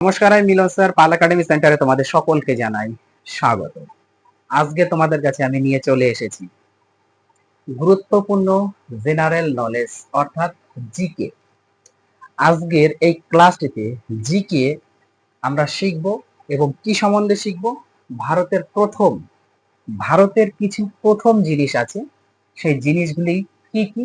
নমস্কার, আমি মিলন স্যার। পাল একাডেমি সেন্টারে তোমাদের সকলকে জানাই স্বাগত। আজকে তোমাদের কাছে আমি নিয়ে চলে এসেছি গুরুত্বপূর্ণ জেনারেল নলেজ অর্থাৎ জিকে। আজকের এই ক্লাসটিতে জিকে আমরা শিখব এবং কি সম্বন্ধে শিখব? ভারতের কিছু প্রথম জিনিস আছে, সেই জিনিসগুলি কি কি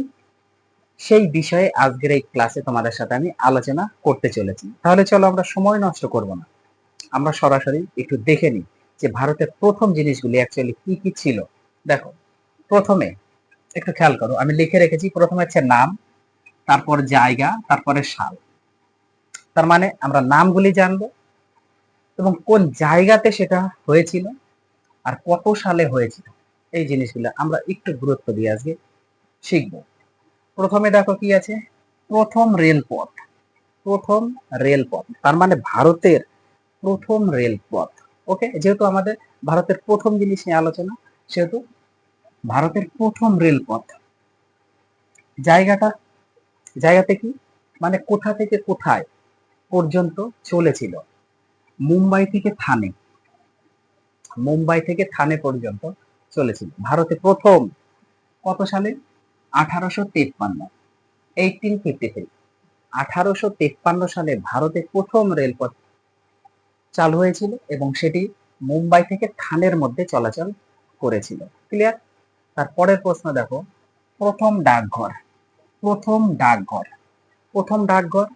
সেই বিষয়ে আজকের এই ক্লাসে তোমাদের সাথে আমি আলোচনা করতে চলেছি। তাহলে চলো আমরা সময় নষ্ট করব না, আমরা সরাসরি একটু দেখে নিই যে ভারতের প্রথম জিনিসগুলি অ্যাকচুয়ালি কি কি ছিল। দেখো, প্রথমে একটু খেয়াল করো, আমি লিখে রেখেছি প্রথমে হচ্ছে নাম, তারপর জায়গা, তারপরে সাল। তার মানে আমরা নামগুলি জানবো এবং কোন জায়গাতে সেটা হয়েছিল আর কত সালে হয়েছিল, এই জিনিসগুলো আমরা একটু গুরুত্ব দিয়ে আজকে শিখব। প্রথমে দেখো কি আছে, প্রথম রেলপথ। প্রথম রেলপথ তার মানে ভারতের প্রথম রেলপথ। ওকে, যেহেতু আমাদের ভারতের প্রথম জিনিস নিয়ে আলোচনা, সেহেতু ভারতের প্রথম রেলপথ। জায়গাটা, জায়গাতে কি মানে কোথা থেকে কোথায় পর্যন্ত চলেছিল? মুম্বাই থেকে থানে, মুম্বাই থেকে থানে পর্যন্ত চলেছিল ভারতে প্রথম। কত সালে? 1853, 1853। 1853 সালে ভারতে প্রথম রেলপথ চালু হয়েছিল এবং সেটি মুম্বাই থেকে থানের মধ্যে চলাচল করেছিল। ক্লিয়ার? তারপরের প্রশ্ন দেখো, প্রথম ডাকঘর। প্রথম ডাকঘর, প্রথম ডাকঘর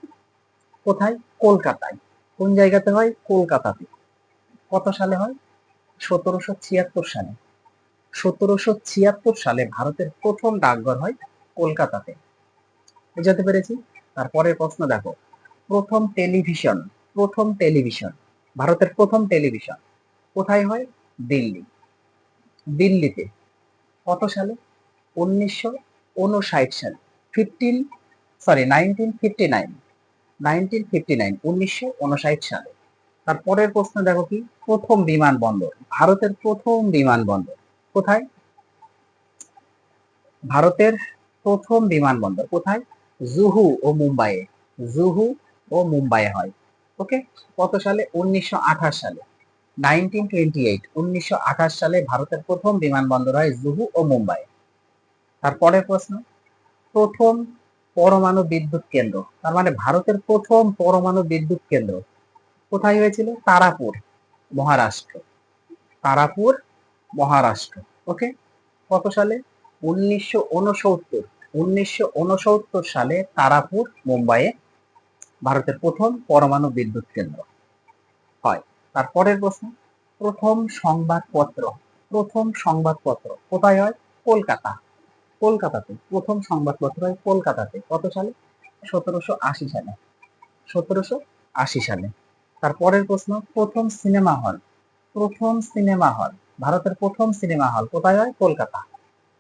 কোথায়? কলকাতায়। কোন জায়গাতে হয়? কলকাতাতে। কত সালে হয়? 1776 সালে। 1776 সালে ভারতের প্রথম ডাকঘর হয় কলকাতাতে। বুঝাতে পেরেছি? তারপরের প্রশ্ন দেখো, প্রথম টেলিভিশন। প্রথম টেলিভিশন, ভারতের প্রথম টেলিভিশন কোথায় হয়? দিল্লি। দিল্লিতে। কত সালে? 1959 সালে। 1959, 1959 সালে। তারপরের প্রশ্ন দেখো কি, প্রথম বিমানবন্দর। ভারতের প্রথম বিমানবন্দর কোথায়? ভারতের প্রথম বিমানবন্দর কোথায়? জুহু ও মুম্বাইয়ে। জুহু ও মুম্বাইয়ে হয়। ওকে, কত সালে? 1928 সালে। 1928, 1928 সালে ভারতের প্রথম বিমানবন্দর হয় জুহু ও মুম্বাই। তারপরের প্রশ্ন, প্রথম পরমাণু বিদ্যুৎ কেন্দ্র। তার মানে ভারতের প্রথম পরমাণু বিদ্যুৎ কেন্দ্র কোথায় হয়েছিল? তারাপুর, মহারাষ্ট্র। তারাপুর, মহারাষ্ট্র। ওকে, কত সালে? 1969, 1969 সালে তারাপুর, মুম্বাইয়ে ভারতের প্রথম পরমাণু বিদ্যুৎ কেন্দ্র হয়। তারপরের প্রশ্ন, প্রথম সংবাদপত্র। প্রথম সংবাদপত্র কোথায় হয়? কলকাতা। কলকাতাতে প্রথম সংবাদপত্র হয় কলকাতাতে। কত সালে? 1780 সালে। 1780 সালে। তারপরের প্রশ্ন, প্রথম সিনেমা হল। প্রথম সিনেমা হল, ভারতের প্রথম সিনেমা হল কোথায় হয়? কলকাতা।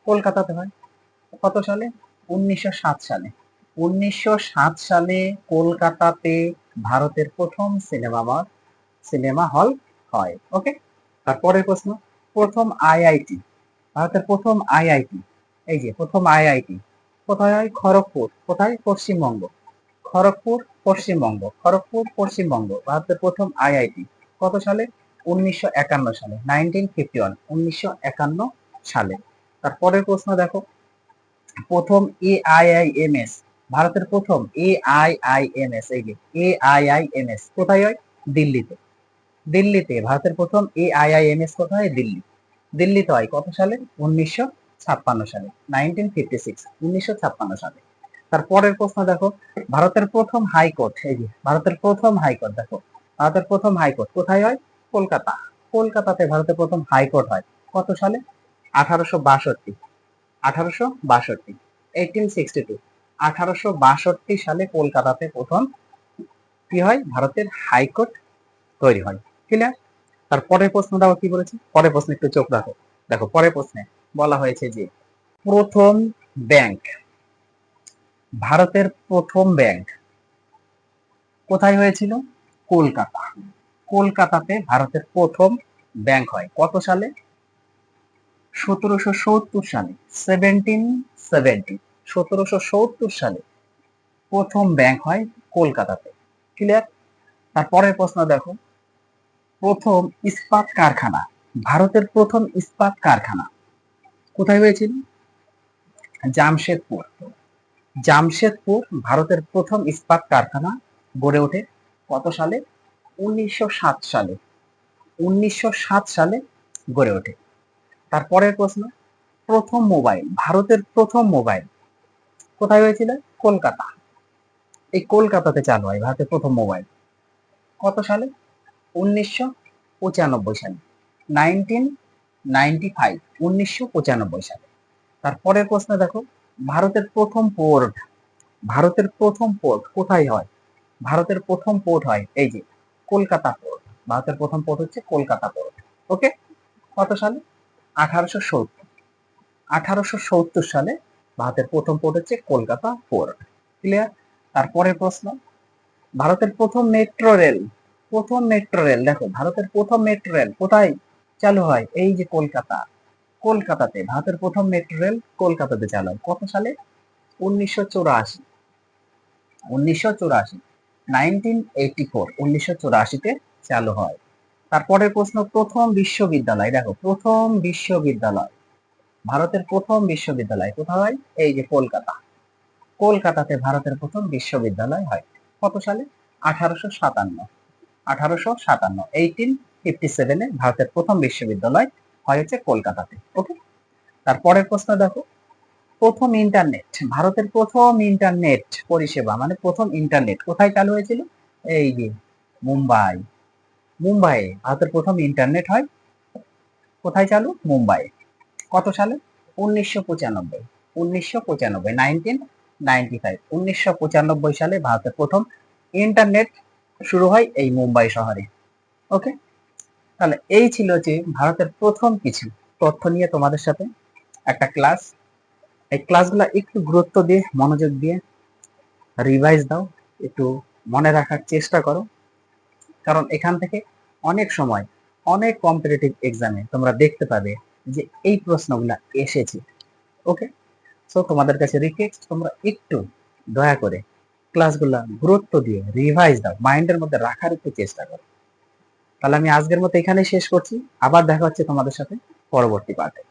কলকাতাতে হয়। কত সালে? 1907 সালে। 1907 সালে কলকাতাতে ভারতের প্রথম সিনেমা হল হয়। ওকে, তারপরের প্রশ্ন, প্রথম আইআইটি। ভারতের প্রথম আইআইটি, এই যে প্রথম আইআইটি কোথায় হয়? খড়গপুর। কোথায়? পশ্চিমবঙ্গ। খড়গপুর, পশ্চিমবঙ্গ। খড়গপুর, পশ্চিমবঙ্গ ভারতের প্রথম আইআইটি। কত সালে? 1951 সালে। 1951, 1951 সালে। তারপরের প্রশ্ন দেখো, প্রথম এআইআইএমএস। ভারতের প্রথম এআইআইএমএস, এই যে এআইআইএমএস কোথায় হয়? দিল্লিতে। দিল্লিতে ভারতের প্রথম এআইআইএমএস কোথায়? দিল্লি। দিল্লিতে হয়। কত সালে? 1956 সালে। 1956, 1956 সালে। তারপরের প্রশ্ন দেখো, ভারতের প্রথম হাইকোর্ট। এই যে ভারতের প্রথম হাইকোর্ট দেখো, ভারতের প্রথম হাইকোর্ট কোথায় হয়? কলকাতা। কলকাতাতে ভারতের প্রথম হাইকোর্ট হয়। কত সালে? 1862, 1862, 1862, 1862 সালে কলকাতাতে প্রথম কি হয়? ভারতের হাইকোর্ট তৈরি হয়। ক্লিয়ার? তারপরের প্রশ্ন দাও কি বলেছে, পরের প্রশ্নে একটু চোখ রাখো। দেখো, পরের প্রশ্নে বলা হয়েছে যে প্রথম ব্যাংক। ভারতের প্রথম ব্যাংক কোথায় হয়েছিল? কলকাতা। কলকাতাতে ভারতের প্রথম ব্যাংক হয়। কত সালে? 1770 সালে। 1770, 1770 সালে প্রথম ব্যাংক হয় কলকাতাতে। ক্লিয়ার? তারপরের প্রশ্ন দেখো, প্রথম ইস্পাত কারখানা, ভারতের প্রথম ইস্পাত কারখানা কোথায় হয়েছিল? জামশেদপুর। জামশেদপুর ভারতের প্রথম ইস্পাত কারখানা গড়ে ওঠে কত সালে? 1907 সালে। 1907 সালে গড়ে ওঠে। তারপরের প্রশ্ন, প্রথম মোবাইল, ভারতের প্রথম মোবাইল কোথায় হয়েছিল? কলকাতা। এই কলকাতাতে চালু হয় ভারতের প্রথম মোবাইল কত সালে? 1995 সালে। 1995, 1995 সালে। তারপরের প্রশ্ন দেখো, ভারতের প্রথম পোর্ট, ভারতের প্রথম পোর্ট কোথায় হয়? ভারতের প্রথম পোর্ট হয় এই যে কলকাতা পোর্ট। ভারতের প্রথম পোর্ট হচ্ছে কলকাতা পোর্ট। ওকে, কত সালে? 1870। 1870 সালে ভারতের প্রথম পোর্ট হচ্ছে কলকাতা পোর্ট। ক্লিয়ার? তারপরের প্রশ্ন, ভারতের প্রথম মেট্রো রেল, প্রথম মেট্রো রেল দেখো, ভারতের প্রথম মেট্রো রেল কোথায় চালু হয়? এই যে কলকাতা। কলকাতাতে ভারতের প্রথম মেট্রো রেল কলকাতাতে চালু হয় কত সালে? 1984। 1984, 1984, 1984-তে চালু হয়। তারপরের প্রশ্ন, প্রথম বিশ্ববিদ্যালয় দেখো, প্রথম বিশ্ববিদ্যালয়, ভারতের প্রথম বিশ্ববিদ্যালয় কোথায় হয়? এই যে কলকাতা। কলকাতাতে ভারতের প্রথম বিশ্ববিদ্যালয় হয় কত সালে? 1857। 1857, 1857-এ ভারতের প্রথম বিশ্ববিদ্যালয় হয়েছে কলকাতাতে। ওকে, তারপরের প্রশ্ন দেখো, প্রথম ইন্টারনেট, ভারতের প্রথম ইন্টারনেট পরিষেবা মানে প্রথম ইন্টারনেট কোথায় চালু হয়েছিল? এই যে মুম্বাই। মুম্বাইয়ে ভারতের প্রথম ইন্টারনেট হয় কোথায় চালু? মুম্বাই। কত সালে? 1995। 1995, 1995, 1995 সালে ভারতের প্রথম ইন্টারনেট শুরু হয় এই মুম্বাই শহরে। ওকে, তাহলে এই ছিল যে ভারতের প্রথম কিছু তথ্য নিয়ে তোমাদের সাথে একটা ক্লাস। এই ক্লাসগুলো একটু গুরুত্ব দিয়ে মনোযোগ দিয়ে রিভাইজ দাও, একটু মনে রাখার চেষ্টা করো, কারণ এখান থেকে অনেক সময় অনেক কম্পিটিটিভ এক্সামে তোমরা দেখতে পাবে যে এই প্রশ্নগুলা এসেছে। ওকে, সো তোমাদের কাছে রিকোয়েস্ট, তোমরা একটু দয়া করে ক্লাসগুলা গুরুত্ব দিয়ে রিভাইজ দাও, মাইন্ডের মধ্যে রাখার একটু চেষ্টা করো। তাহলে আমি আজকের মতো এখানেই শেষ করছি, আবার দেখা হচ্ছে তোমাদের সাথে পরবর্তী পার্টে।